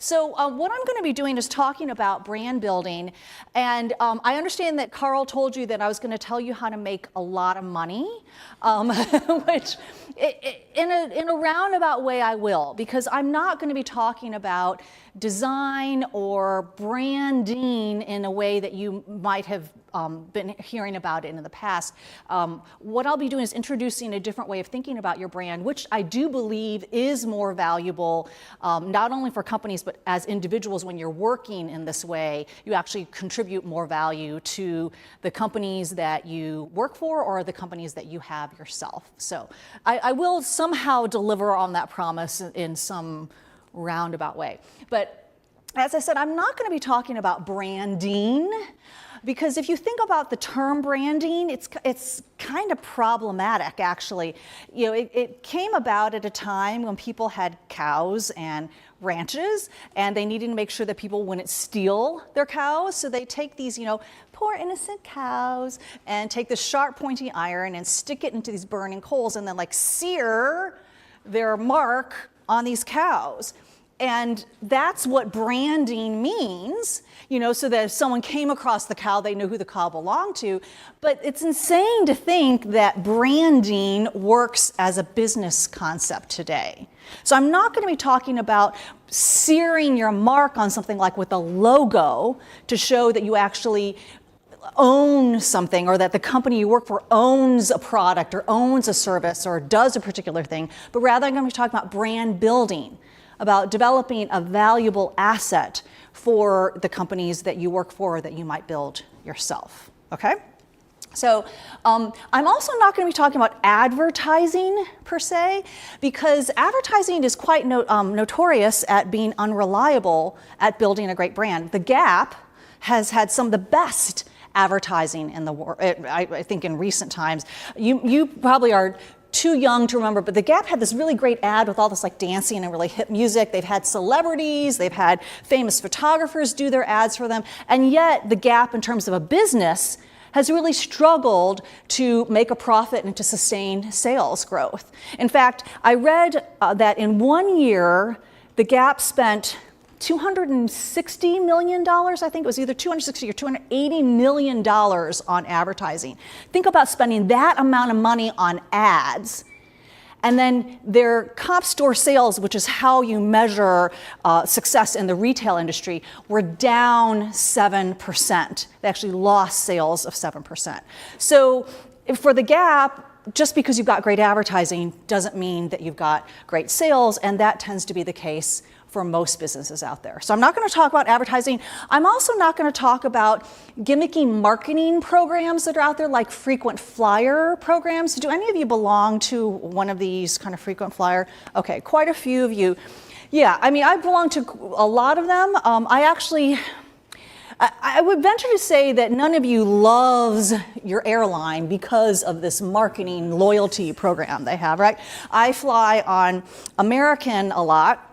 So what I'm going to be doing is talking about brand building. And I understand that Carl told you that I was going to tell you how to make a lot of money, which in a roundabout way I will, because I'm not going to be talking about design or branding in a way that you might have been hearing about it in the past. What I'll be doing is introducing a different way of thinking about your brand, which I do believe is more valuable, not only for companies, but as individuals. When you're working in this way, you actually contribute more value to the companies that you work for or the companies that you have yourself. So I will somehow deliver on that promise in some roundabout way. But as I said, I'm not going to be talking about branding, because if you think about the term branding, it's kind of problematic, actually. You know, it came about at a time when people had cows and ranches, and they needed to make sure that people wouldn't steal their cows. So they take these, poor innocent cows, and take this sharp, pointy iron and stick it into these burning coals, and then sear their mark on these cows. And that's what branding means, so that if someone came across the cow, they knew who the cow belonged to. But it's insane to think that branding works as a business concept today. So I'm not going to be talking about searing your mark on something like with a logo to show that you actually own something, or that the company you work for owns a product or owns a service or does a particular thing, but rather I'm going to be talking about brand building, about developing a valuable asset for the companies that you work for or that you might build yourself, okay? So I'm also not going to be talking about advertising per se, because advertising is quite notorious at being unreliable at building a great brand. The Gap has had some of the best advertising in the world, I think, in recent times. You probably are too young to remember, but the Gap had this really great ad with all this dancing and really hip music. They've had celebrities, they've had famous photographers do their ads for them, and yet the Gap, in terms of a business, has really struggled to make a profit and to sustain sales growth. In fact, I read that in 1 year, the Gap spent $260 million, I think it was either $260 or $280 million on advertising. Think about spending that amount of money on ads. And then their comp store sales, which is how you measure success in the retail industry, were down 7%. They actually lost sales of 7%. So for the Gap, just because you've got great advertising doesn't mean that you've got great sales, and that tends to be the case for most businesses out there. So I'm not going to talk about advertising. I'm also not going to talk about gimmicky marketing programs that are out there, like frequent flyer programs. Do any of you belong to one of these kind of frequent flyer? Okay, quite a few of you. Yeah, I belong to a lot of them. I would venture to say that none of you loves your airline because of this marketing loyalty program they have, right? I fly on American a lot,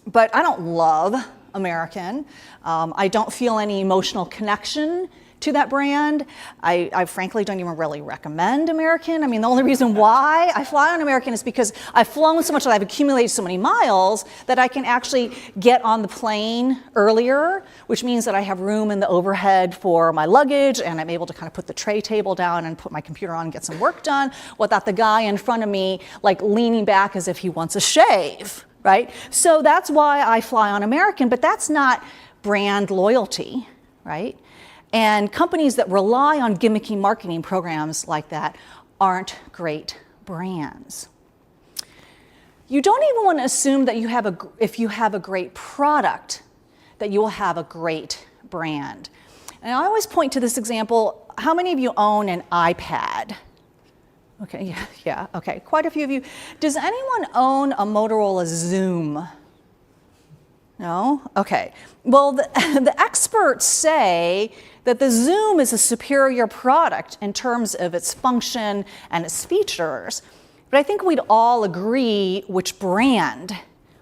but I don't love American. I don't feel any emotional connection to that brand. I frankly don't even really recommend American. The only reason why I fly on American is because I've flown so much that I've accumulated so many miles that I can actually get on the plane earlier, which means that I have room in the overhead for my luggage, and I'm able to kind of put the tray table down and put my computer on and get some work done without the guy in front of me leaning back as if he wants a shave, right? So that's why I fly on American, but that's not brand loyalty, right? And companies that rely on gimmicky marketing programs like that aren't great brands. You don't even want to assume that if you have a great product, that you will have a great brand. And I always point to this example. How many of you own an iPad? Okay, yeah, okay, quite a few of you. Does anyone own a Motorola Zoom? No? Okay. Well, the experts say that the Zoom is a superior product in terms of its function and its features, but I think we'd all agree which brand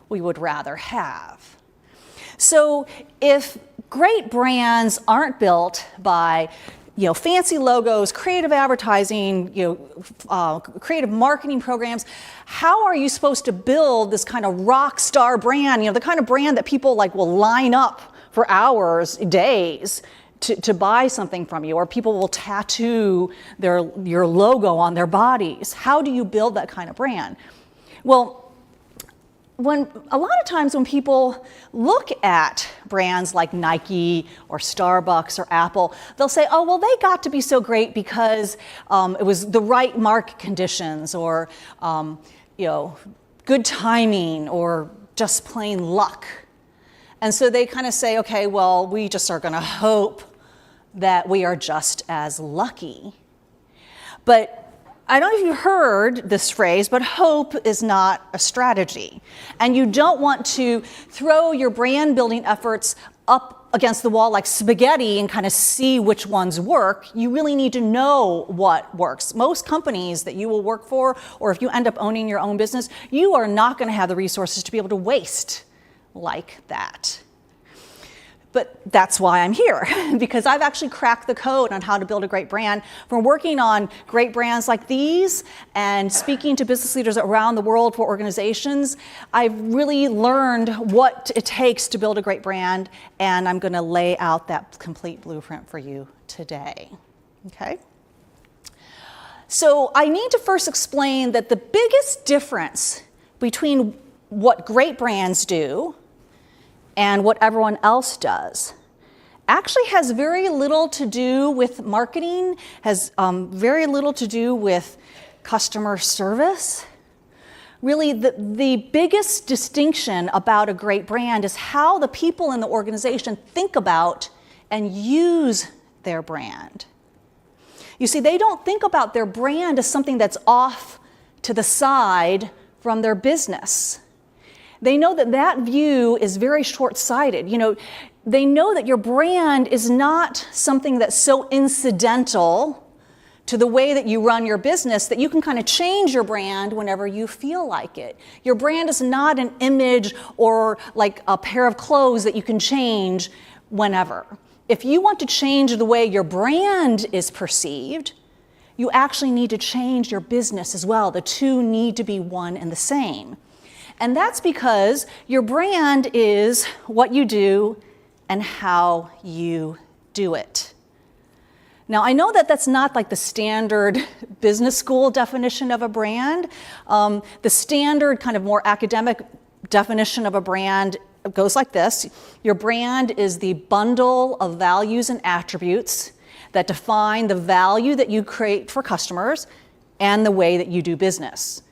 we would rather have. So if great brands aren't built by fancy logos, creative advertising, creative marketing programs. How are you supposed to build this kind of rock star brand, the kind of brand that people will line up for hours, days to buy something from you, or people will tattoo your logo on their bodies? How do you build that kind of brand? Well, a lot of times when people look at brands like Nike or Starbucks or Apple, they'll say, oh, well, they got to be so great because it was the right market conditions, or good timing, or just plain luck. And so they kind of say, okay, well, we just are going to hope that we are just as lucky. But I don't know if you heard this phrase, but hope is not a strategy. And you don't want to throw your brand building efforts up against the wall like spaghetti and kind of see which ones work. You really need to know what works. Most companies that you will work for, or if you end up owning your own business, you are not going to have the resources to be able to waste like that. But that's why I'm here, because I've actually cracked the code on how to build a great brand. From working on great brands like these and speaking to business leaders around the world for organizations, I've really learned what it takes to build a great brand, and I'm going to lay out that complete blueprint for you today. Okay? So I need to first explain that the biggest difference between what great brands do and what everyone else does actually has very little to do with marketing, has very little to do with customer service. Really, the biggest distinction about a great brand is how the people in the organization think about and use their brand. You see, they don't think about their brand as something that's off to the side from their business. They know that that view is very short-sighted. They know that your brand is not something that's so incidental to the way that you run your business that you can kind of change your brand whenever you feel like it. Your brand is not an image or like a pair of clothes that you can change whenever. If you want to change the way your brand is perceived, you actually need to change your business as well. The two need to be one and the same. And that's because your brand is what you do and how you do it. Now, I know that that's not like the standard business school definition of a brand. The standard kind of more academic definition of a brand goes like this. Your brand is the bundle of values and attributes that define the value that you create for customers and the way that you do business.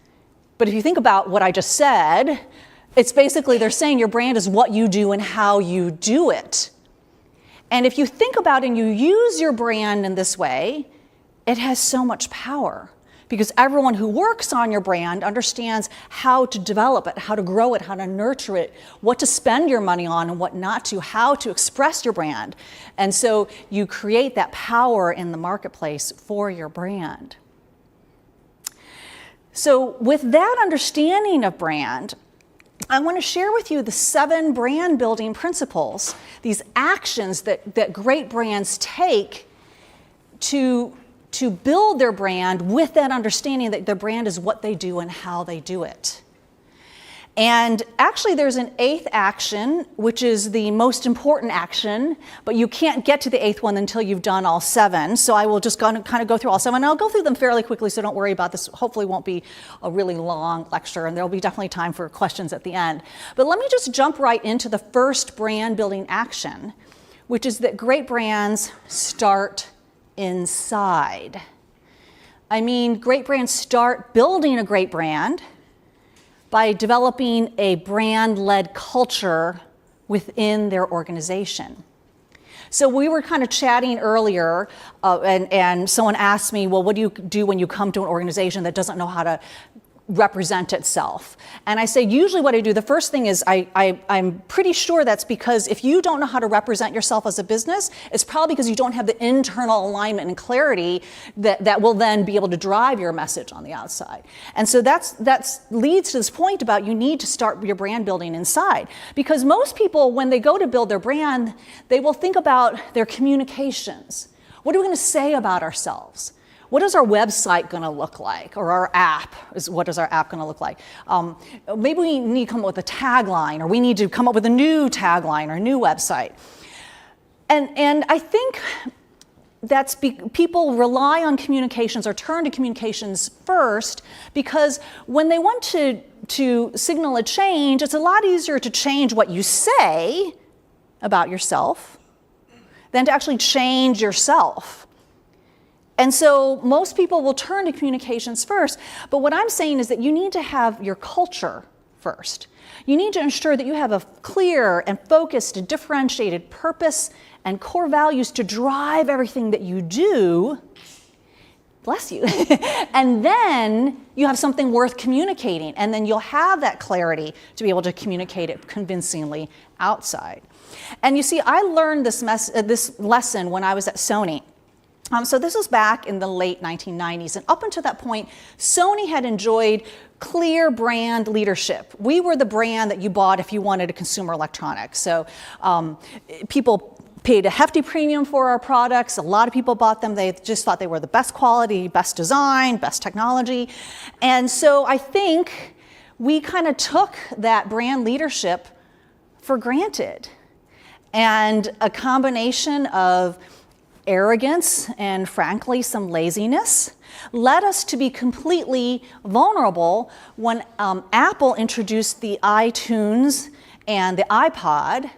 But if you think about what I just said, it's basically they're saying your brand is what you do and how you do it. And if you think about it and you use your brand in this way, it has so much power, because everyone who works on your brand understands how to develop it, how to grow it, how to nurture it, what to spend your money on and what not to, how to express your brand. And so you create that power in the marketplace for your brand. So with that understanding of brand, I want to share with you the 7 brand building principles, these actions that great brands take to build their brand with that understanding that their brand is what they do and how they do it. And actually there's an 8th action, which is the most important action, but you can't get to the 8th one until you've done all 7. So I will just kind of go through all 7. And I'll go through them fairly quickly, so don't worry about this. Hopefully won't be a really long lecture, and there'll be definitely time for questions at the end. But let me just jump right into the first brand building action, which is that great brands start inside. I mean, great brands start building a great brand by developing a brand-led culture within their organization. So we were kind of chatting earlier, and someone asked me, well, what do you do when you come to an organization that doesn't know how to represent itself? And I say, usually what I do, the first thing is I'm pretty sure that's because if you don't know how to represent yourself as a business, it's probably because you don't have the internal alignment and clarity that will then be able to drive your message on the outside. And so that leads to this point about you need to start your brand building inside. Because most people, when they go to build their brand, they will think about their communications. What are we going to say about ourselves? What is our website going to look like? Or our app, what is our app going to look like? Maybe we need to come up with a tagline, or we need to come up with a new tagline or a new website. And I think that's people rely on communications or turn to communications first because when they want to signal a change, it's a lot easier to change what you say about yourself than to actually change yourself. And so most people will turn to communications first, but what I'm saying is that you need to have your culture first. You need to ensure that you have a clear and focused and differentiated purpose and core values to drive everything that you do. Bless you. And then you have something worth communicating, and then you'll have that clarity to be able to communicate it convincingly outside. And you see, I learned this lesson when I was at Sony. So this was back in the late 1990s, and up until that point, Sony had enjoyed clear brand leadership. We were the brand that you bought if you wanted a consumer electronics. So people paid a hefty premium for our products. A lot of people bought them. They just thought they were the best quality, best design, best technology. And so I think we kind of took that brand leadership for granted. And a combination of arrogance and frankly some laziness led us to be completely vulnerable when Apple introduced the iTunes and the iPod,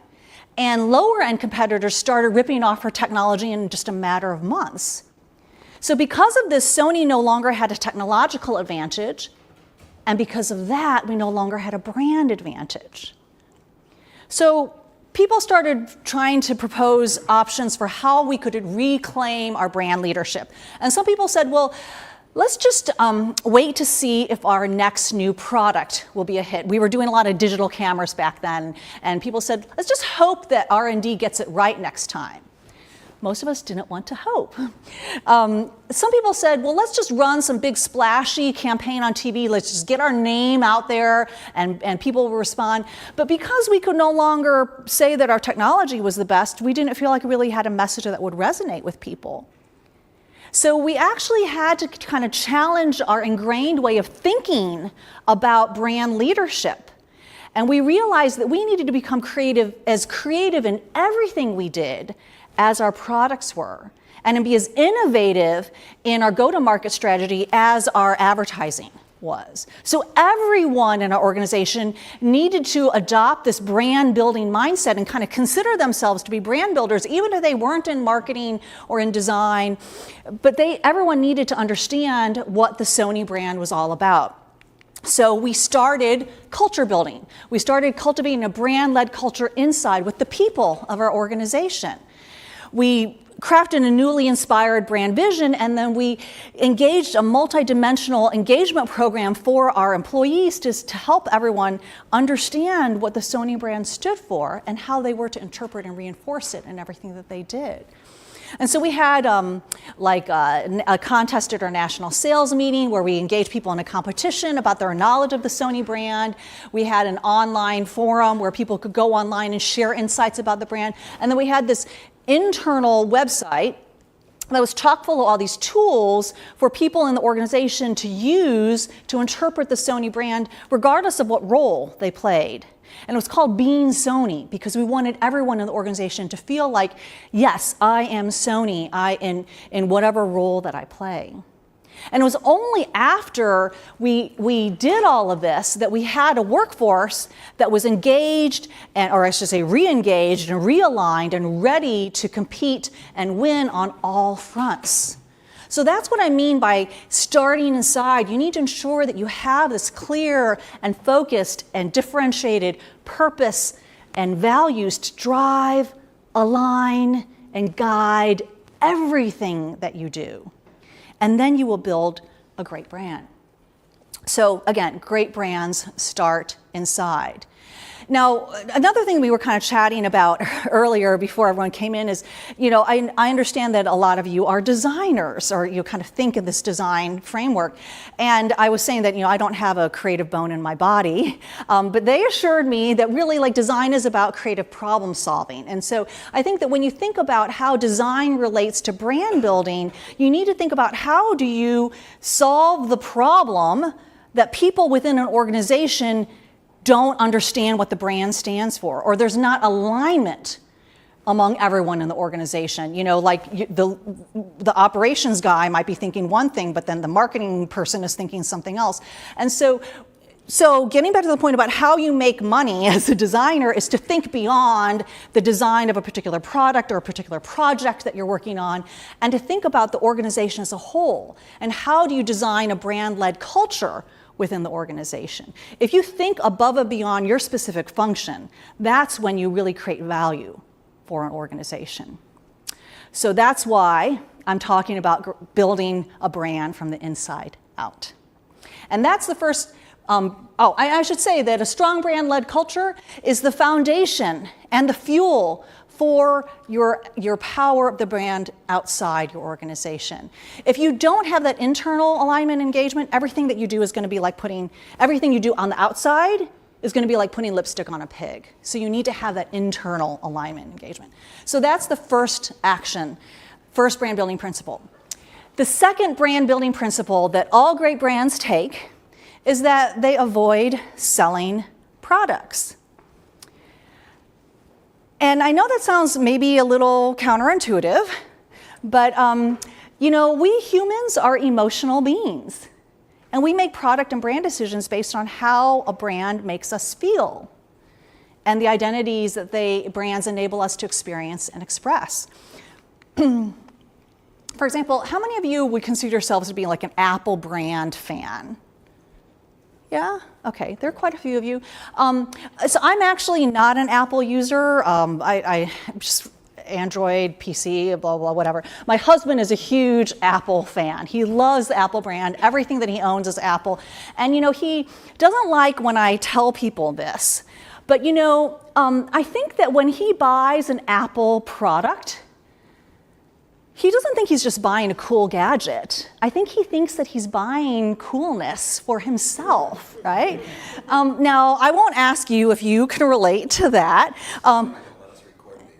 and lower end competitors started ripping off her technology in just a matter of months. So because of this, Sony no longer had a technological advantage, and because of that, we no longer had a brand advantage. So people started trying to propose options for how we could reclaim our brand leadership. And some people said, well, let's just wait to see if our next new product will be a hit. We were doing a lot of digital cameras back then, and people said, let's just hope that R&D gets it right next time. Most of us didn't want to hope. Some people said, well, let's just run some big splashy campaign on TV. Let's just get our name out there and people will respond. But because we could no longer say that our technology was the best, we didn't feel like we really had a message that would resonate with people. So we actually had to kind of challenge our ingrained way of thinking about brand leadership. And we realized that we needed to become creative in everything we did as our products were, and to be as innovative in our go-to-market strategy as our advertising was. So everyone in our organization needed to adopt this brand building mindset and kind of consider themselves to be brand builders, even if they weren't in marketing or in design. But everyone needed to understand what the Sony brand was all about. So we started culture building. We started cultivating a brand-led culture inside with the people of our organization. We crafted a newly inspired brand vision, and then we engaged a multidimensional engagement program for our employees to help everyone understand what the Sony brand stood for and how they were to interpret and reinforce it in everything that they did. And so we had a contest at our national sales meeting where we engaged people in a competition about their knowledge of the Sony brand. We had an online forum where people could go online and share insights about the brand. And then we had this internal website that was chock full of all these tools for people in the organization to use to interpret the Sony brand regardless of what role they played. And it was called Being Sony because we wanted everyone in the organization to feel like, yes, I am Sony in whatever role that I play. And it was only after we did all of this that we had a workforce that was engaged, or I should say re-engaged and realigned and ready to compete and win on all fronts. So that's what I mean by starting inside. You need to ensure that you have this clear and focused and differentiated purpose and values to drive, align, and guide everything that you do. And then you will build a great brand. So again, great brands start inside. Now, another thing we were kind of chatting about earlier before everyone came in is, I understand that a lot of you are designers, or you kind of think in this design framework. And I was saying that, I don't have a creative bone in my body, but they assured me that really like design is about creative problem solving. And so I think that when you think about how design relates to brand building, you need to think about how do you solve the problem that people within an organization don't understand what the brand stands for, or there's not alignment among everyone in the organization. The operations guy might be thinking one thing, but then the marketing person is thinking something else. And so getting back to the point about how you make money as a designer is to think beyond the design of a particular product or a particular project that you're working on, and to think about the organization as a whole, and how do you design a brand-led culture within the organization. If you think above and beyond your specific function, that's when you really create value for an organization. So that's why I'm talking about building a brand from the inside out. And that's the first, I should say that a strong brand-led culture is the foundation and the fuel for your power of the brand outside your organization. If you don't have that internal alignment engagement, everything that you do is going to be like everything you do on the outside is going to be like putting lipstick on a pig. So you need to have that internal alignment engagement. So that's the first brand building principle. The second brand building principle that all great brands take is that they avoid selling products. And I know that sounds maybe a little counterintuitive, but we humans are emotional beings, and we make product and brand decisions based on how a brand makes us feel and the identities that brands enable us to experience and express. For example, how many of you would consider yourselves to be like an Apple brand fan? Yeah? Okay, there are quite a few of you. So I'm actually not an Apple user. I just Android, PC, blah, blah, whatever. My husband is a huge Apple fan. He loves the Apple brand. Everything that he owns is Apple. And he doesn't like when I tell people this. But I think that when he buys an Apple product, he doesn't think he's just buying a cool gadget. I think he thinks that he's buying coolness for himself, right? Now, I won't ask you if you can relate to that.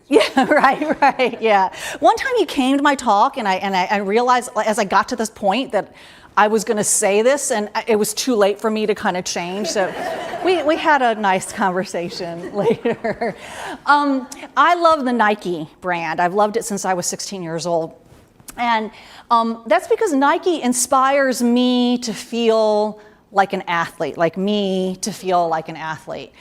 Yeah, right, yeah. One time he came to my talk, and I realized as I got to this point that I was going to say this, and it was too late for me to kind of change. So we had a nice conversation later. I love the Nike brand. I've loved it since I was 16 years old. And that's because Nike inspires me to feel like an athlete, like me to feel like an athlete.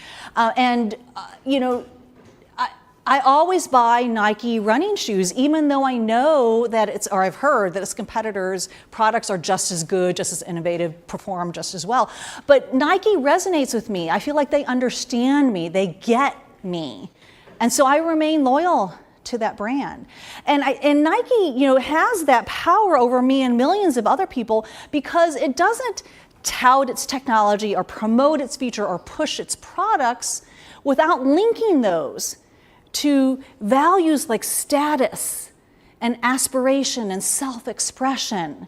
I always buy Nike running shoes, even though I know that I've heard that its competitors' products are just as good, just as innovative, perform just as well. But Nike resonates with me. I feel like they understand me, they get me. And so I remain loyal to that brand. And Nike, has that power over me and millions of other people because it doesn't tout its technology or promote its feature or push its products without linking those to values like status and aspiration and self-expression.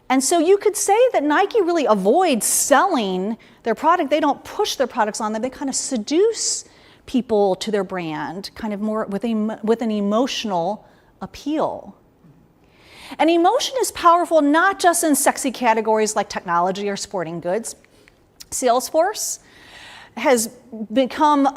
And so you could say that Nike really avoids selling their product. They don't push their products on them. They kind of seduce people to their brand, kind of more with an emotional appeal. And emotion is powerful not just in sexy categories like technology or sporting goods. Salesforce has become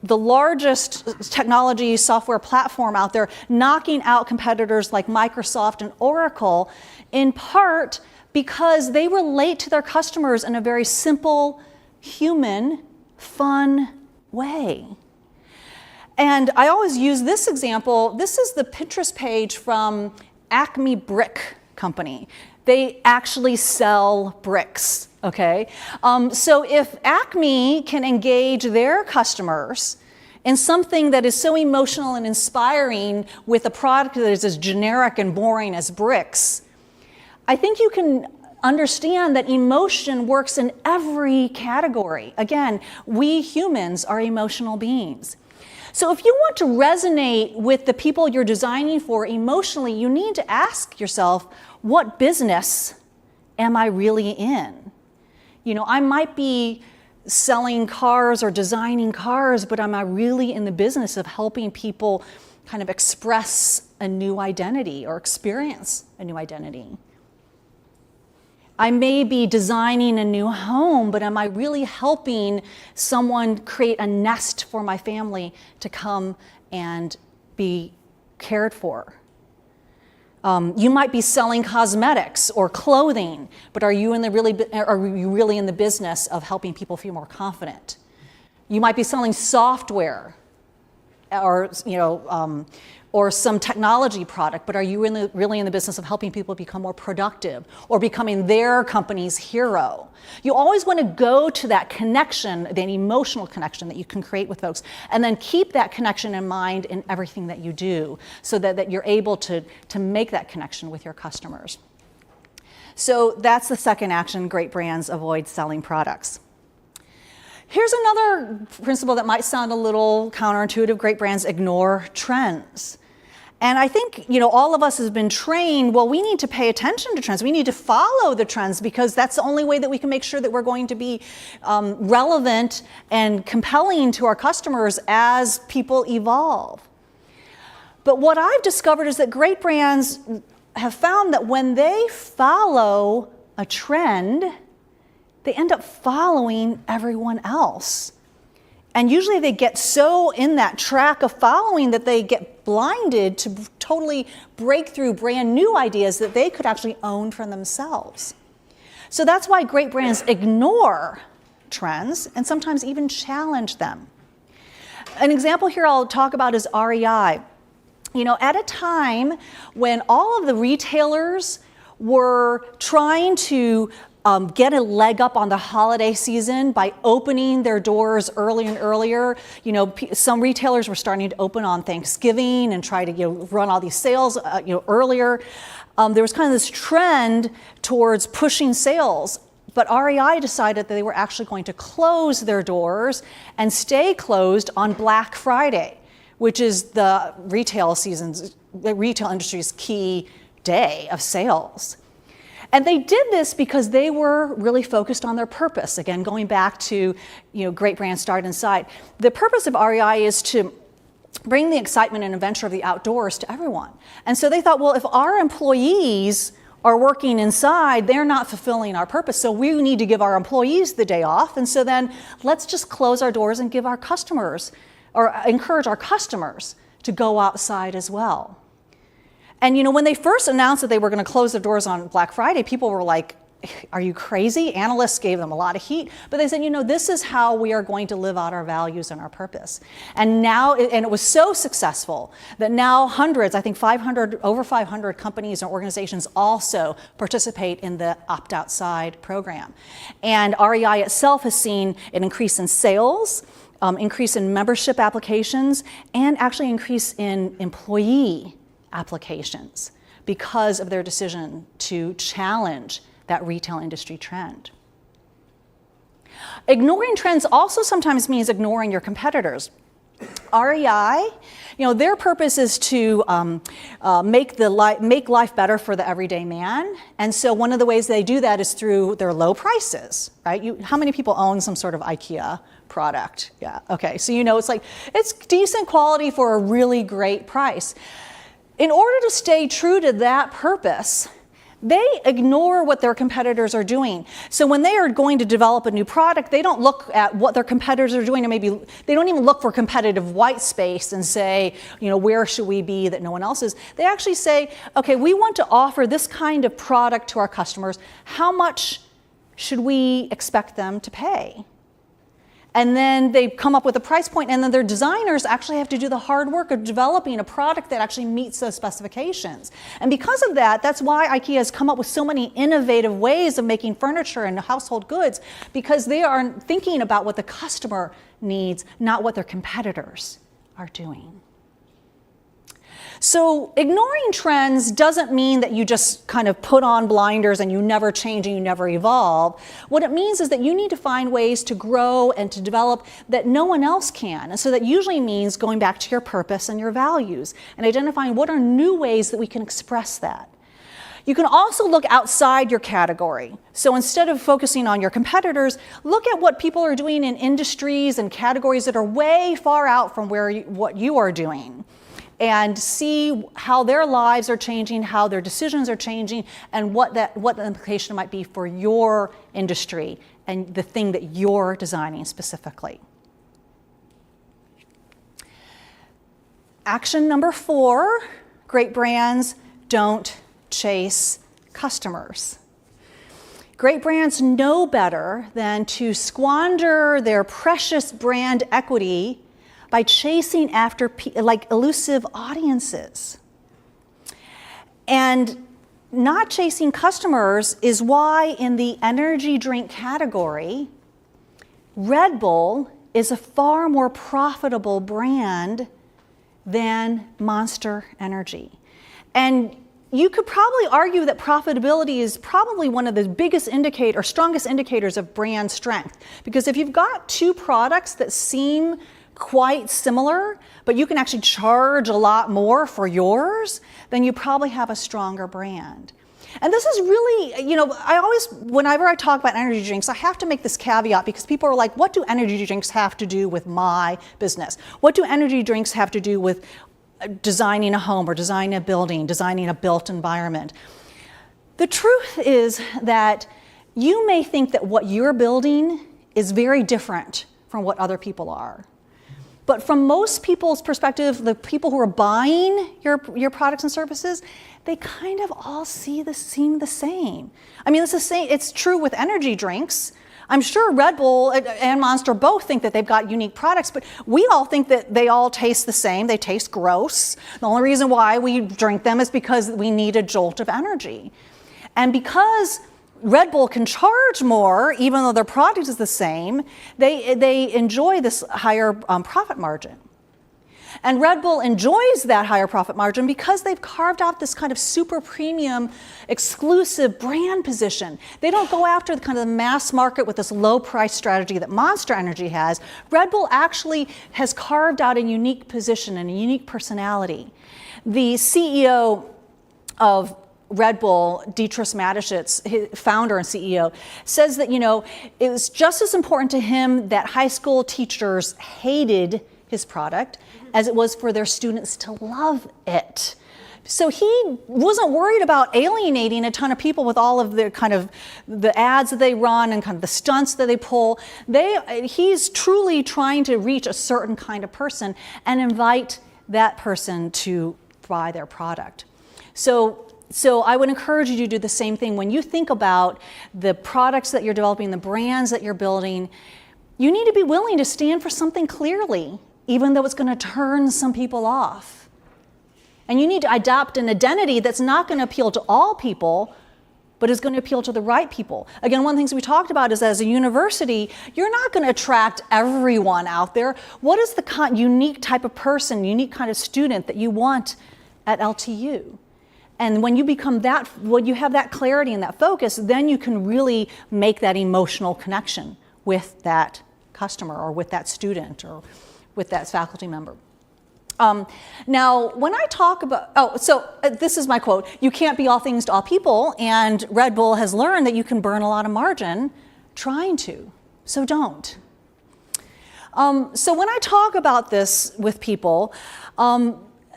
the largest technology software platform out there, knocking out competitors like Microsoft and Oracle, in part because they relate to their customers in a very simple, human, fun way. And I always use this example. This is the Pinterest page from Acme Brick Company. They actually sell bricks, okay? So if Acme can engage their customers in something that is so emotional and inspiring with a product that is as generic and boring as bricks, I think you can understand that emotion works in every category. Again, we humans are emotional beings. So if you want to resonate with the people you're designing for emotionally, you need to ask yourself, what business am I really in? You know, I might be selling cars or designing cars, but am I really in the business of helping people kind of express a new identity or experience a new identity? I may be designing a new home, but am I really helping someone create a nest for my family to come and be cared for? You might be selling cosmetics or clothing, but are you really in the business of helping people feel more confident? You might be selling software, or or some technology product, but are you really in the business of helping people become more productive or becoming their company's hero? You always want to go to that connection, that emotional connection that you can create with folks, and then keep that connection in mind in everything that you do, so that you're able to make that connection with your customers. So that's the second action: great brands avoid selling products. Here's another principle that might sound a little counterintuitive: great brands ignore trends. And I think, all of us have been trained, well, we need to pay attention to trends. We need to follow the trends, because that's the only way that we can make sure that we're going to be relevant and compelling to our customers as people evolve. But what I've discovered is that great brands have found that when they follow a trend, they end up following everyone else. And usually they get so in that track of following that they get blinded to totally break through brand new ideas that they could actually own for themselves. So that's why great brands ignore trends and sometimes even challenge them. An example here I'll talk about is REI. At a time when all of the retailers were trying to get a leg up on the holiday season by opening their doors earlier and earlier. Some retailers were starting to open on Thanksgiving and try to run all these sales earlier. There was kind of this trend towards pushing sales. But REI decided that they were actually going to close their doors and stay closed on Black Friday, which is the retail industry's key day of sales. And they did this because they were really focused on their purpose. Again, going back to, great brands start inside. The purpose of REI is to bring the excitement and adventure of the outdoors to everyone. And so they thought, well, if our employees are working inside, they're not fulfilling our purpose. So we need to give our employees the day off. And so then let's just close our doors and give our customers, or encourage our customers to go outside as well. And when they first announced that they were going to close their doors on Black Friday, people were like, are you crazy? Analysts gave them a lot of heat, but they said, this is how we are going to live out our values and our purpose. And now, and it was so successful that now hundreds, I think over 500 companies and organizations also participate in the Opt Outside program. And REI itself has seen an increase in sales, increase in membership applications, and actually increase in employee applications because of their decision to challenge that retail industry trend. Ignoring trends also sometimes means ignoring your competitors. REI, their purpose is to make life better for the everyday man. And so one of the ways they do that is through their low prices, right? How many people own some sort of IKEA product? Yeah, okay, so it's decent quality for a really great price. In order to stay true to that purpose, they ignore what their competitors are doing. So when they are going to develop a new product, they don't look at what their competitors are doing, or maybe they don't even look for competitive white space and say, where should we be that no one else is? They actually say, okay, we want to offer this kind of product to our customers. How much should we expect them to pay? And then they come up with a price point, and then their designers actually have to do the hard work of developing a product that actually meets those specifications. And because of that, that's why IKEA has come up with so many innovative ways of making furniture and household goods, because they are thinking about what the customer needs, not what their competitors are doing. So ignoring trends doesn't mean that you just kind of put on blinders and you never change and you never evolve. What it means is that you need to find ways to grow and to develop that no one else can. And so that usually means going back to your purpose and your values and identifying what are new ways that we can express that. You can also look outside your category. So instead of focusing on your competitors, look at what people are doing in industries and categories that are way far out from what you are doing, and see how their lives are changing, how their decisions are changing, and what the implication might be for your industry and the thing that you're designing specifically. Action number 4, great brands don't chase customers. Great brands know better than to squander their precious brand equity by chasing after elusive audiences. And not chasing customers is why in the energy drink category, Red Bull is a far more profitable brand than Monster Energy. And you could probably argue that profitability is probably one of the biggest or strongest indicators of brand strength. Because if you've got two products that seem quite similar, but you can actually charge a lot more for yours, then you probably have a stronger brand. And this is really, whenever I talk about energy drinks, I have to make this caveat because people are like, what do energy drinks have to do with my business? What do energy drinks have to do with designing a home or designing a building, designing a built environment? The truth is that you may think that what you're building is very different from what other people are. But from most people's perspective, the people who are buying your products and services, they kind of all seem the same. I mean, it's true with energy drinks. I'm sure Red Bull and Monster both think that they've got unique products, but we all think that they all taste the same. They taste gross. The only reason why we drink them is because we need a jolt of energy. And because Red Bull can charge more, even though their product is the same, they enjoy this higher profit margin. And Red Bull enjoys that higher profit margin because they've carved out this kind of super premium, exclusive brand position. They don't go after the kind of the mass market with this low price strategy that Monster Energy has. Red Bull actually has carved out a unique position and a unique personality. The CEO of Red Bull, Dietrich Mateschitz, founder and CEO, says that, it was just as important to him that high school teachers hated his product as it was for their students to love it. So he wasn't worried about alienating a ton of people with all of the kind of the ads that they run and kind of the stunts that they pull. He's truly trying to reach a certain kind of person and invite that person to buy their product. So I would encourage you to do the same thing. When you think about the products that you're developing, the brands that you're building, you need to be willing to stand for something clearly, even though it's going to turn some people off. And you need to adopt an identity that's not going to appeal to all people, but is going to appeal to the right people. Again, one of the things we talked about is as a university, you're not going to attract everyone out there. What is the unique type of person, unique kind of student that you want at LTU? And when you have that clarity and that focus, then you can really make that emotional connection with that customer or with that student or with that faculty member. Now, when I talk about, this is my quote, you can't be all things to all people, and Red Bull has learned that you can burn a lot of margin trying to, so don't. So when I talk about this with people,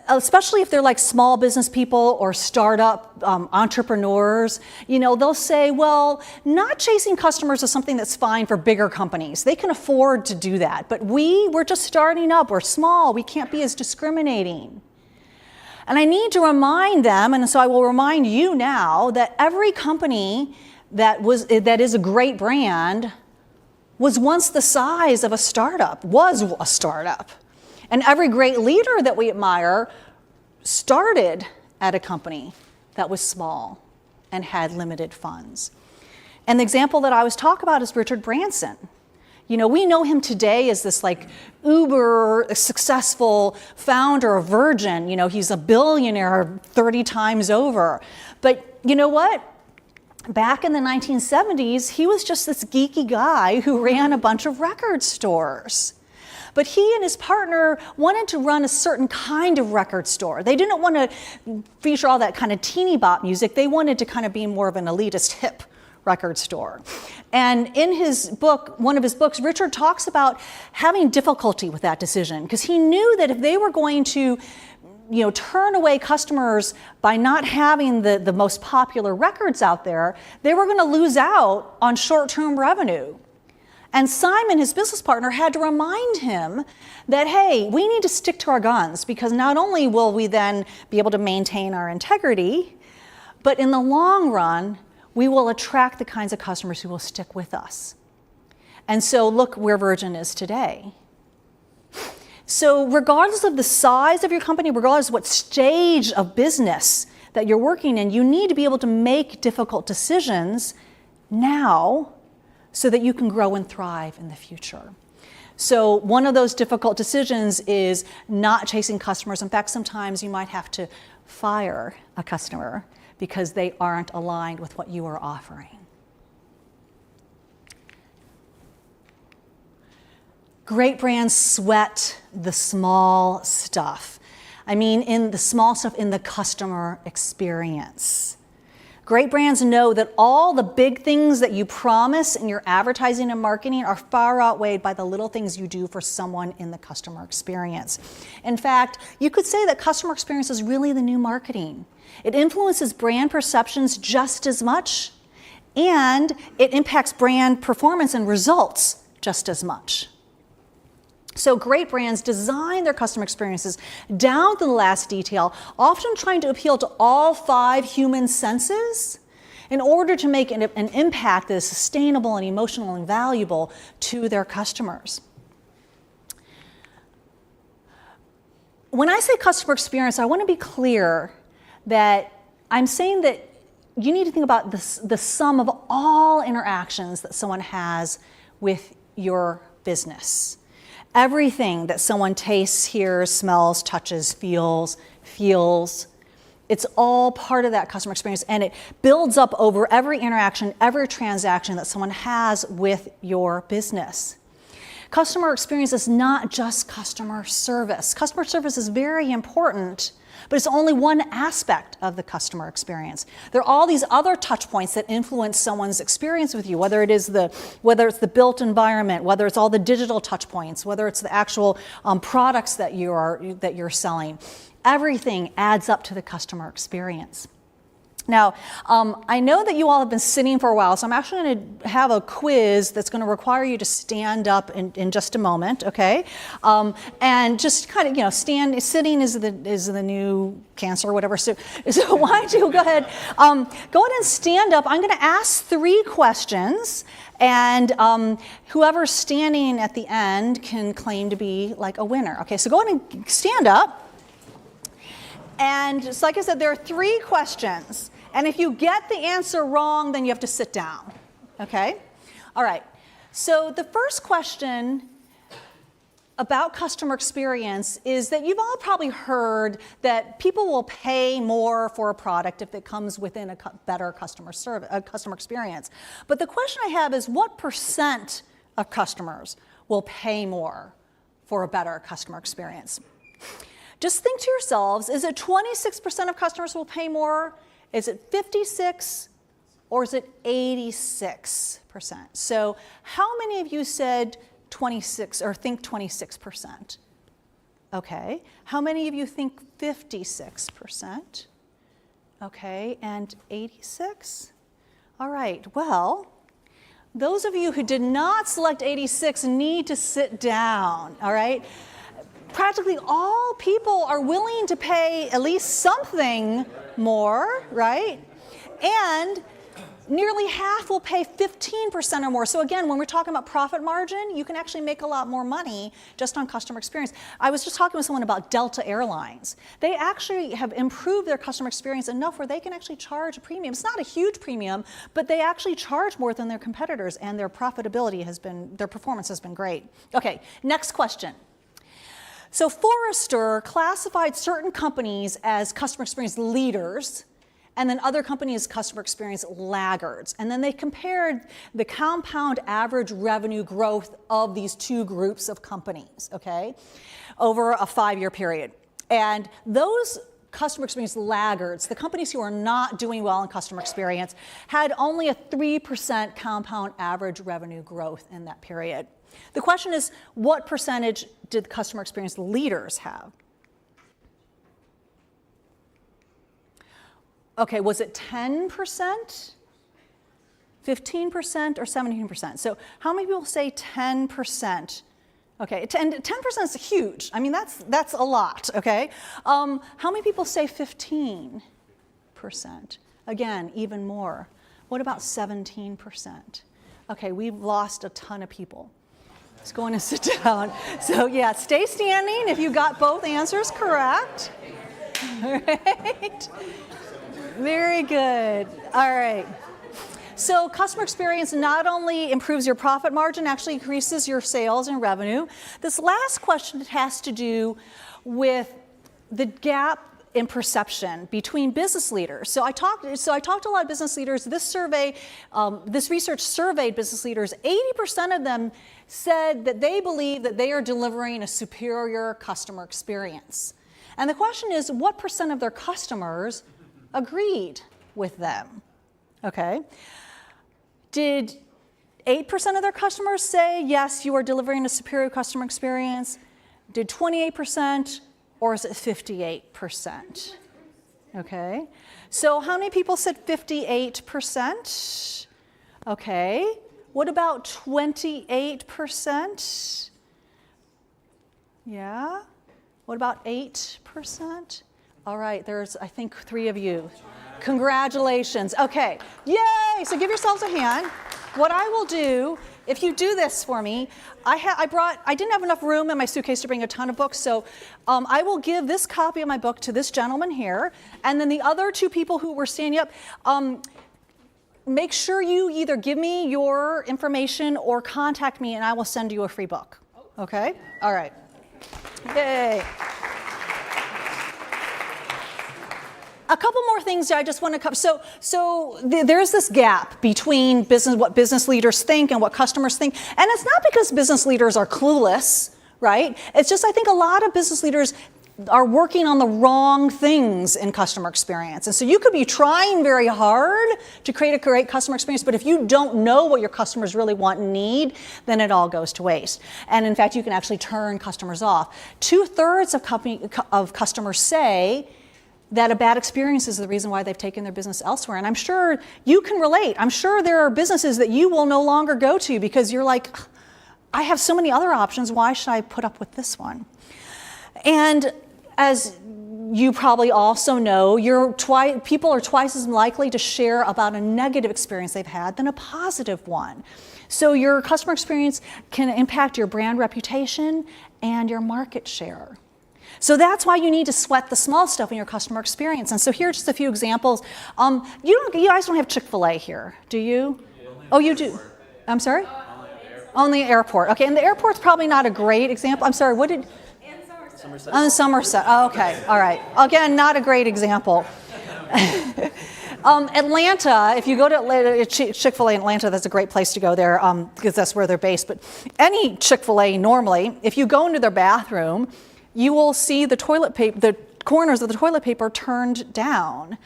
especially if they're like small business people or startup entrepreneurs, they'll say, well, not chasing customers is something that's fine for bigger companies. They can afford to do that. But we're just starting up. We're small. We can't be as discriminating. And I need to remind them, and so I will remind you now, that every company that is a great brand was once the size of a startup, was a startup. And every great leader that we admire started at a company that was small and had limited funds. And the example that I always talk about is Richard Branson. You know, we know him today as this like uber successful founder of Virgin. You know, he's a billionaire 30 times over. But you know what? Back in the 1970s, he was just this geeky guy who ran a bunch of record stores. But he and his partner wanted to run a certain kind of record store. They didn't want to feature all that kind of teeny bop music. They wanted to kind of be more of an elitist hip record store. And in his book, one of his books, Richard talks about having difficulty with that decision because he knew that if they were going to turn away customers by not having the most popular records out there, they were going to lose out on short-term revenue. And Simon, his business partner, had to remind him that, hey, we need to stick to our guns because not only will we then be able to maintain our integrity, but in the long run, we will attract the kinds of customers who will stick with us. And so look where Virgin is today. So regardless of the size of your company, regardless of what stage of business that you're working in, you need to be able to make difficult decisions now so that you can grow and thrive in the future. So one of those difficult decisions is not chasing customers. In fact, sometimes you might have to fire a customer because they aren't aligned with what you are offering. Great brands sweat the small stuff. I mean, in the small stuff in the customer experience. Great brands know that all the big things that you promise in your advertising and marketing are far outweighed by the little things you do for someone in the customer experience. In fact, you could say that customer experience is really the new marketing. It influences brand perceptions just as much, and it impacts brand performance and results just as much. So great brands design their customer experiences down to the last detail, often trying to appeal to all 5 human senses in order to make an impact that is sustainable and emotional and valuable to their customers. When I say customer experience, I want to be clear that I'm saying that you need to think about the sum of all interactions that someone has with your business. Everything that someone tastes, hears, smells, touches, feels, it's all part of that customer experience, and it builds up over every interaction, every transaction that someone has with your business. Customer experience is not just customer service. Customer service is very important, but it's only one aspect of the customer experience. There are all these other touch points that influence someone's experience with you, whether it's the built environment, whether it's all the digital touch points, whether it's the actual products that you're selling. Everything adds up to the customer experience. Now, I know that you all have been sitting for a while, so I'm actually going to have a quiz that's going to require you to stand up in just a moment, okay? And just kind of, sitting is the new cancer or whatever. So why don't you go ahead and stand up. I'm going to ask 3 questions, and whoever's standing at the end can claim to be like a winner. Okay, so go ahead and stand up. And just like I said, there are 3 questions. And if you get the answer wrong, then you have to sit down. Okay? All right. So the first question about customer experience is that you've all probably heard that people will pay more for a product if it comes within a better customer experience. But the question I have is, what % of customers will pay more for a better customer experience? Just think to yourselves, is it 26% of customers will pay more? Is it 56%? Or is it 86%? So how many of you said 26 or think 26%? Okay. How many of you think 56%? Okay, and 86? All right, well, those of you who did not select 86 need to sit down, all right? Practically all people are willing to pay at least something more, right? And Nearly half will pay 15% or more. So again, when we're talking about profit margin, you can actually make a lot more money just on customer experience. I was just talking with someone about Delta Airlines. They actually have improved their customer experience enough where they can actually charge a premium. It's not a huge premium, but they actually charge more than their competitors, and their profitability has been, their performance has been great. Okay, next question. So Forrester classified certain companies as customer experience leaders, and then other companies customer experience laggards. And then they compared the compound average revenue growth of these two groups of companies, okay, over a 5-year period. And those customer experience laggards, the companies who are not doing well in customer experience, had only a 3% compound average revenue growth in that period. The question is, what percentage did the customer experience leaders have? Okay, was it 10%, 15%, or 17%? So how many people say 10%? Okay, 10% is huge. I mean, that's a lot, okay? How many people say 15%? Again, even more. What about 17%? Okay, we've lost a ton of people. Let's go in and sit down. So yeah, stay standing if you got both answers correct. All right. Very good. All right. So customer experience not only improves your profit margin, actually increases your sales and revenue. This last question has to do with the gap in perception between business leaders. So I talked to a lot of business leaders. This survey, this research surveyed business leaders. 80% of them said that they believe that they are delivering a superior customer experience. And the question is, what percent of their customers agreed with them? Okay. Did 8% of their customers say, yes, you are delivering a superior customer experience? Did 28%, or is it 58%? Okay. So how many people said 58%? Okay. What about 28%? Yeah. What about 8%? All right, there's, I think, 3 of you. Congratulations. Okay, yay! So give yourselves a hand. What I will do, if you do this for me, I didn't have enough room in my suitcase to bring a ton of books, so I will give this copy of my book to this gentleman here, and then the other 2 people who were standing up, make sure you either give me your information or contact me, and I will send you a free book. Okay? All right. Yay. A couple more things that I just want to cover. So there's this gap between what business leaders think and what customers think. And it's not because business leaders are clueless, right? It's just I think a lot of business leaders are working on the wrong things in customer experience. And so you could be trying very hard to create a great customer experience, but if you don't know what your customers really want and need, then it all goes to waste. And in fact, you can actually turn customers off. 2/3 of customers say that a bad experience is the reason why they've taken their business elsewhere. And I'm sure you can relate. I'm sure there are businesses that you will no longer go to because you're like, I have so many other options. Why should I put up with this one? And as you probably also know, people are twice as likely to share about a negative experience they've had than a positive one. So your customer experience can impact your brand reputation and your market share. So that's why you need to sweat the small stuff in your customer experience. And so here are just a few examples. You guys don't have Chick-fil-A here, do you? Oh, you do? I'm sorry? On the airport. Okay, and the airport's probably not a great example. I'm sorry, what did? Somerset. On Somerset. Oh, okay, all right. Again, not a great example. Atlanta, if you go to Atlanta, Chick-fil-A in Atlanta, that's a great place to go there because that's where they're based. But any Chick-fil-A normally, if you go into their bathroom, you will see the toilet paper, the corners of the toilet paper turned down.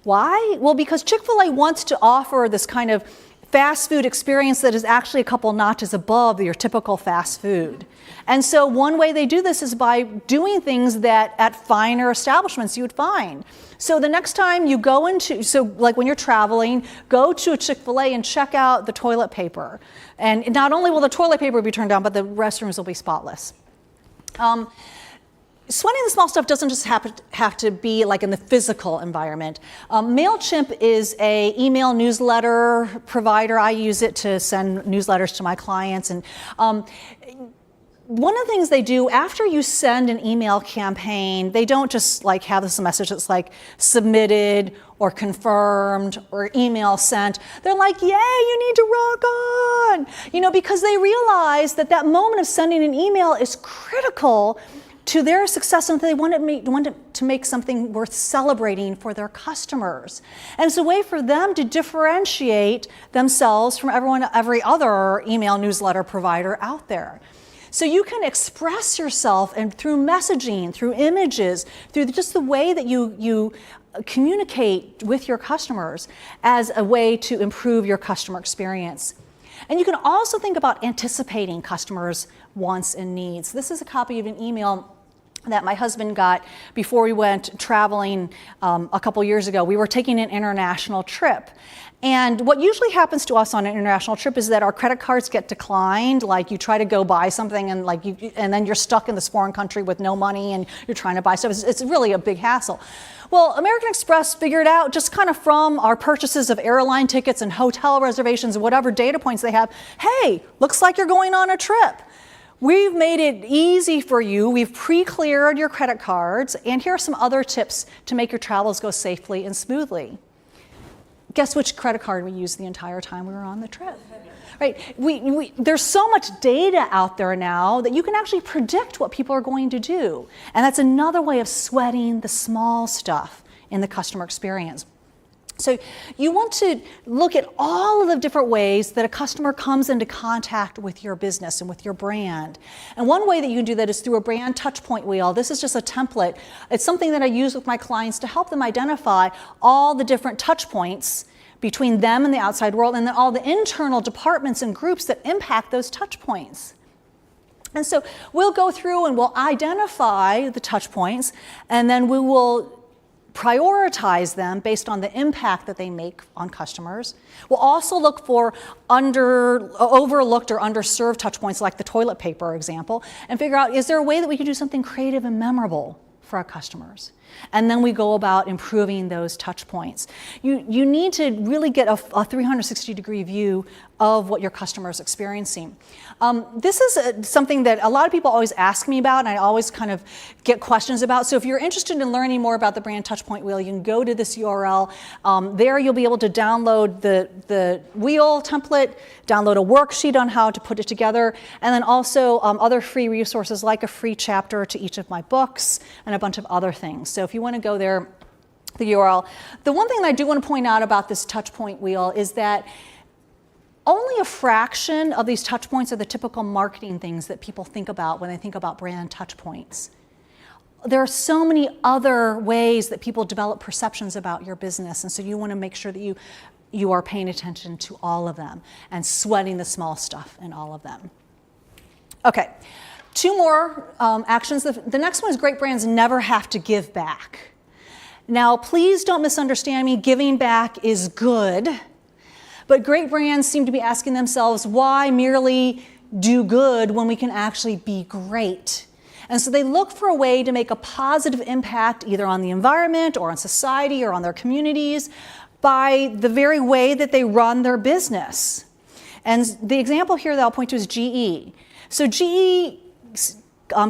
Why? Well, because Chick-fil-A wants to offer this kind of fast food experience that is actually a couple notches above your typical fast food. And so one way they do this is by doing things that at finer establishments you would find. So the next time you go like when you're traveling, go to a Chick-fil-A and check out the toilet paper. And not only will the toilet paper be turned down, but the restrooms will be spotless. sweating the small stuff doesn't just have to be like in the physical environment. MailChimp is a email newsletter provider. I use it to send newsletters to my clients. And one of the things they do after you send an email campaign, they don't just like have this message that's like submitted or confirmed or email sent. They're like, yay, you need to rock on, because they realize that that moment of sending an email is critical to their success, and they want to make something worth celebrating for their customers. And it's a way for them to differentiate themselves from every other email newsletter provider out there. So you can express yourself and through messaging, through images, through just the way that you communicate with your customers as a way to improve your customer experience. And you can also think about anticipating customers' wants and needs. This is a copy of an email that my husband got before we went traveling a couple years ago. We were taking an international trip. And what usually happens to us on an international trip is that our credit cards get declined. Like you try to go buy something and then you're stuck in this foreign country with no money and you're trying to buy stuff. It's really a big hassle. Well, American Express figured out just kind of from our purchases of airline tickets and hotel reservations and whatever data points they have, hey, looks like you're going on a trip. We've made it easy for you. We've pre-cleared your credit cards, and here are some other tips to make your travels go safely and smoothly. Guess which credit card we used the entire time we were on the trip? Right? There's so much data out there now that you can actually predict what people are going to do. And that's another way of sweating the small stuff in the customer experience. So you want to look at all of the different ways that a customer comes into contact with your business and with your brand. And one way that you can do that is through a brand touchpoint wheel. This is just a template. It's something that I use with my clients to help them identify all the different touch points between them and the outside world, and then all the internal departments and groups that impact those touch points. And so we'll go through and we'll identify the touch points, and then we will prioritize them based on the impact that they make on customers. We'll also look for overlooked or underserved touch points like the toilet paper example and figure out, is there a way that we could do something creative and memorable for our customers? And then we go about improving those touch points. You need to really get a 360-degree view of what your customer is experiencing. This is something that a lot of people always ask me about, and I always kind of get questions about. So if you're interested in learning more about the brand touchpoint wheel, you can go to this URL. There you'll be able to download the wheel template, download a worksheet on how to put it together, and then also other free resources like a free chapter to each of my books and a bunch of other things. So if you want to go there, the URL. The one thing that I do want to point out about this touchpoint wheel is that only a fraction of these touch points are the typical marketing things that people think about when they think about brand touch points. There are so many other ways that people develop perceptions about your business, and so you want to make sure that you are paying attention to all of them and sweating the small stuff in all of them. Okay, two more actions. The next one is great brands never have to give back. Now, please don't misunderstand me. Giving back is good. But great brands seem to be asking themselves, why merely do good when we can actually be great? And so they look for a way to make a positive impact either on the environment or on society or on their communities by the very way that they run their business. And the example here that I'll point to is GE. So GE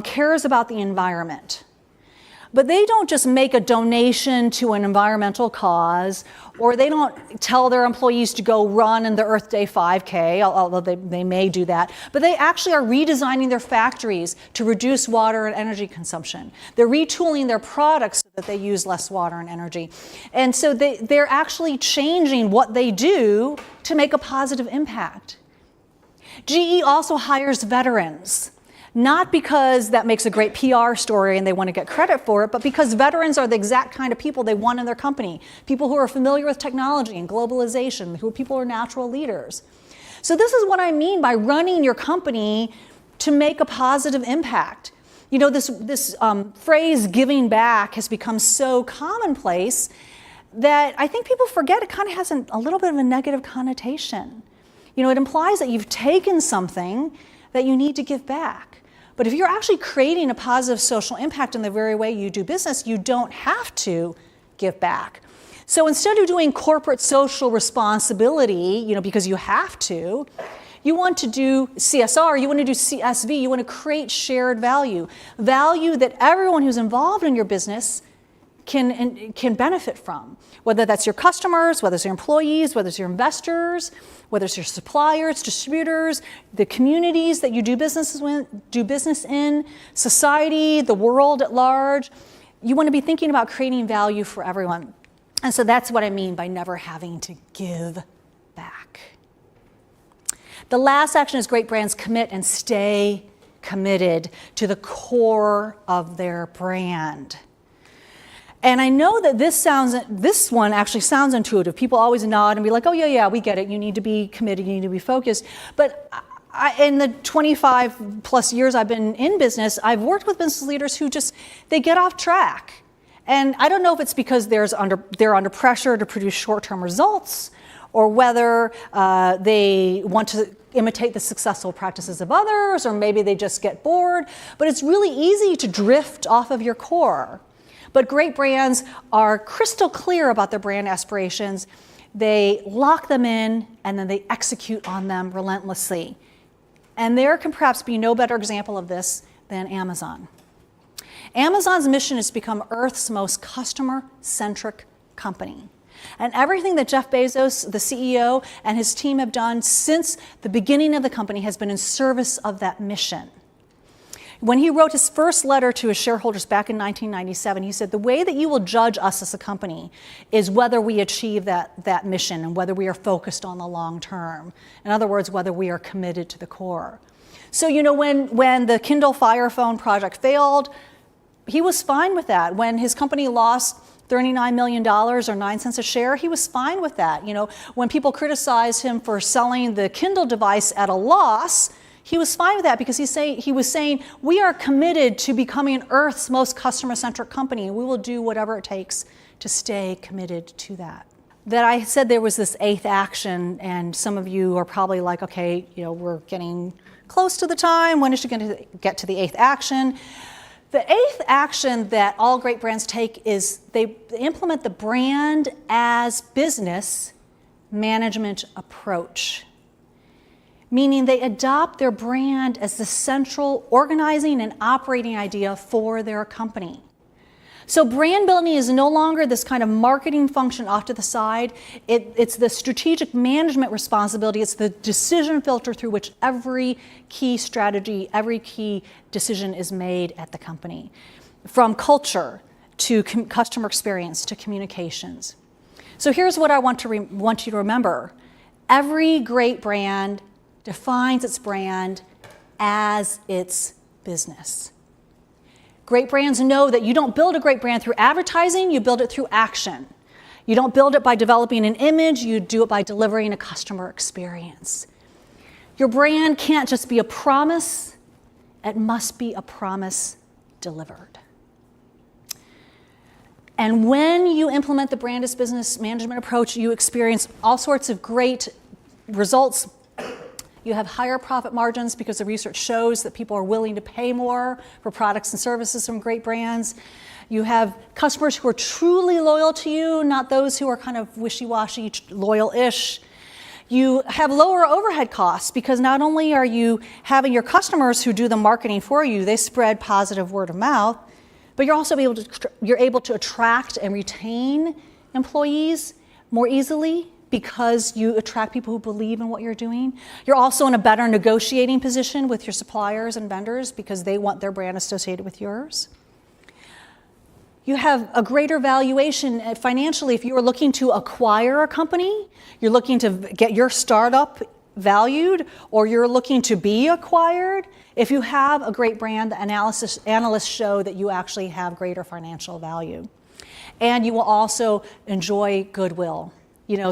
cares about the environment. But they don't just make a donation to an environmental cause, or they don't tell their employees to go run in the Earth Day 5K, although they may do that. But they actually are redesigning their factories to reduce water and energy consumption. They're retooling their products so that they use less water and energy. And so they're actually changing what they do to make a positive impact. GE also hires veterans. Not because that makes a great PR story and they want to get credit for it, but because veterans are the exact kind of people they want in their company. People who are familiar with technology and globalization, people who are natural leaders. So this is what I mean by running your company to make a positive impact. You know, this phrase giving back has become so commonplace that I think people forget it kind of has a little bit of a negative connotation. You know, it implies that you've taken something that you need to give back. But if you're actually creating a positive social impact in the very way you do business, you don't have to give back. So instead of doing corporate social responsibility, because you have to, you want to do CSR, you want to do CSV, you want to create shared value that everyone who's involved in your business can benefit from, whether that's your customers, whether it's your employees, whether it's your investors, whether it's your suppliers, distributors, the communities that you do business in, society, the world at large. You want to be thinking about creating value for everyone. And so that's what I mean by never having to give back. The last action is great brands commit and stay committed to the core of their brand. And I know that this one actually sounds intuitive. People always nod and be like, oh yeah, we get it. You need to be committed, you need to be focused. But in the 25 plus years I've been in business, I've worked with business leaders who they get off track. And I don't know if it's because they're under pressure to produce short-term results, or whether they want to imitate the successful practices of others, or maybe they just get bored. But it's really easy to drift off of your core. But great brands are crystal clear about their brand aspirations. They lock them in, and then they execute on them relentlessly. And there can perhaps be no better example of this than Amazon. Amazon's mission is to become Earth's most customer-centric company. And everything that Jeff Bezos, the CEO, and his team have done since the beginning of the company has been in service of that mission. When he wrote his first letter to his shareholders back in 1997, he said, the way that you will judge us as a company is whether we achieve that mission and whether we are focused on the long term. In other words, whether we are committed to the core. So, when the Kindle Fire Phone project failed, he was fine with that. When his company lost $39 million or 9 cents a share, he was fine with that. When people criticized him for selling the Kindle device at a loss, he was fine with that because he was saying, we are committed to becoming Earth's most customer-centric company, and we will do whatever it takes to stay committed to that. That I said there was this 8th action, and some of you are probably like, okay, we're getting close to the time. When is she going to get to the 8th action? The 8th action that all great brands take is they implement the brand as business management approach. Meaning they adopt their brand as the central organizing and operating idea for their company. So brand building is no longer this kind of marketing function off to the side. It's the strategic management responsibility. It's the decision filter through which every key strategy, every key decision is made at the company. From culture to customer experience to communications. So here's what I want you to remember. Every great brand defines its brand as its business. Great brands know that you don't build a great brand through advertising, you build it through action. You don't build it by developing an image, you do it by delivering a customer experience. Your brand can't just be a promise, it must be a promise delivered. And when you implement the brand as business management approach, you experience all sorts of great results. You have higher profit margins because the research shows that people are willing to pay more for products and services from great brands. You have customers who are truly loyal to you, not those who are kind of wishy-washy, loyal-ish. You have lower overhead costs because not only are you having your customers who do the marketing for you, they spread positive word of mouth, but you're also able to attract and retain employees more easily because you attract people who believe in what you're doing. You're also in a better negotiating position with your suppliers and vendors because they want their brand associated with yours. You have a greater valuation financially if you are looking to acquire a company, you're looking to get your startup valued, or you're looking to be acquired. If you have a great brand, the analysts show that you actually have greater financial value. And you will also enjoy goodwill.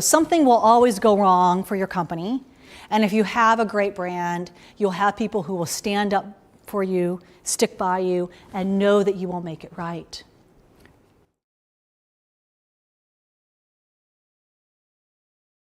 Something will always go wrong for your company. And if you have a great brand, you'll have people who will stand up for you, stick by you, and know that you will make it right.